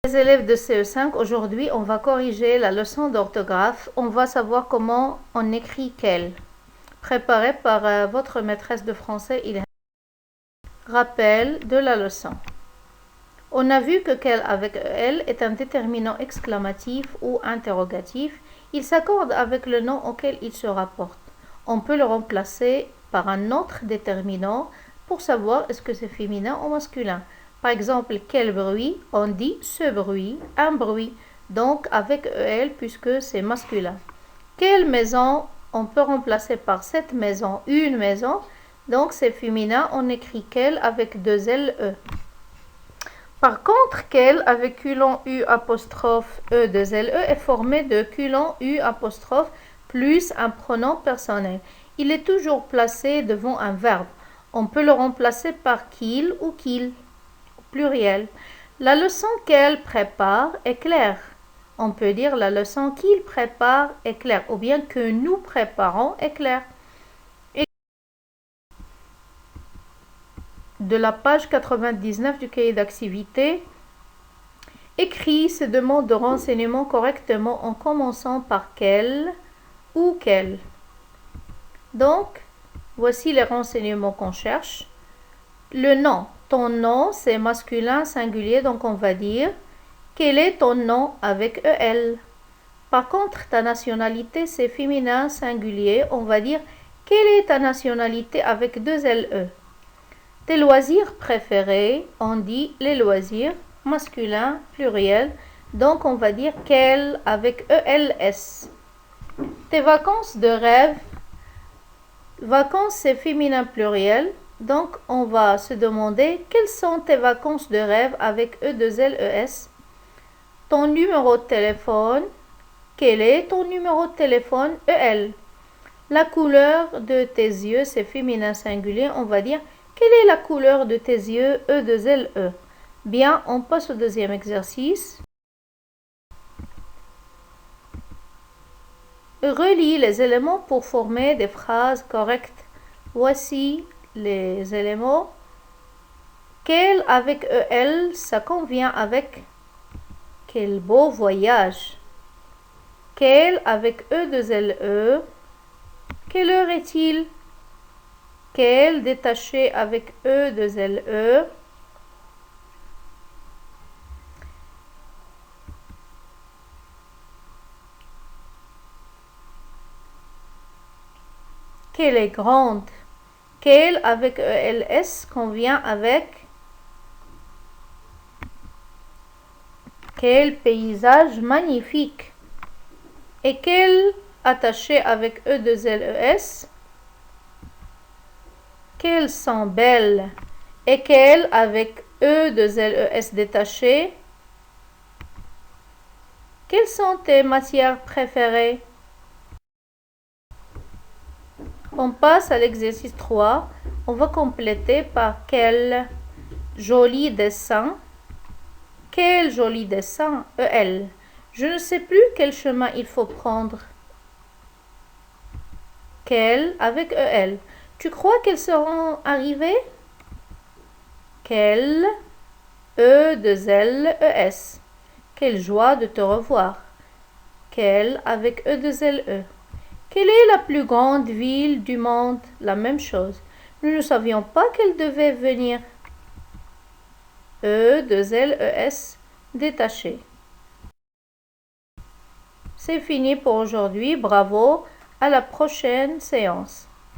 Les élèves de CE5, aujourd'hui, on va corriger la leçon d'orthographe. On va savoir comment on écrit quel. Préparé par votre maîtresse de français. Rappel de la leçon. On a vu que quel avec EL est un déterminant exclamatif ou interrogatif. Il s'accorde avec le nom auquel il se rapporte. On peut le remplacer par un autre déterminant pour savoir est-ce que c'est féminin ou masculin. Par exemple, quel bruit? On dit ce bruit, un bruit. Donc avec EL puisque c'est masculin. Quelle maison? On peut remplacer par cette maison, une maison. Donc c'est féminin, on écrit quel avec deux L-E. Par contre, quel avec culon U apostrophe E deux L-E est formé de culon U apostrophe plus un pronom personnel. Il est toujours placé devant un verbe. On peut le remplacer par qu'il ou qu'il, pluriel. La leçon qu'elle prépare est claire. On peut dire la leçon qu'il prépare est claire, ou bien que nous préparons est claire. De la page 99 du cahier d'activité, écris ces demandes de renseignements correctement en commençant par quel ou quel. Donc, voici les renseignements qu'on cherche. Le nom. Ton nom, c'est masculin singulier, donc on va dire quel est ton nom avec EL. Par contre, ta nationalité, c'est féminin singulier, on va dire quelle est ta nationalité avec deux LE. Tes loisirs préférés, on dit les loisirs, masculin, pluriel, donc on va dire quel avec ELS. Tes vacances de rêve, vacances c'est féminin pluriel, donc on va se demander quelles sont tes vacances de rêve avec E2LES. Ton numéro de téléphone, quel est ton numéro de téléphone EL. La couleur de tes yeux, c'est féminin singulier, on va dire quelle est la couleur de tes yeux E2LE. Bien, on passe au deuxième exercice. Relie les éléments pour former des phrases correctes. Voici les éléments. Quel avec EL, ça convient avec quel beau voyage. Quel avec E2LE. Quelle heure est-il? Quel détaché avec E2LE. Quelle est grande. Quel avec ELS convient avec quel paysage magnifique. Et quel attaché avec E2LES. Quelles sont belles. Et quel avec E2LES détaché. Quelles sont tes matières préférées? On passe à l'exercice 3. On va compléter par quel joli dessin. Quel joli dessin, EL. Je ne sais plus quel chemin il faut prendre. Quel avec EL. Tu crois qu'elles seront arrivées? Quel E2LES. Quelle joie de te revoir. Quel avec E2LE. Quelle est la plus grande ville du monde? La même chose. Nous ne savions pas qu'elle devait venir. E2LES détaché. C'est fini pour aujourd'hui. Bravo. À la prochaine séance.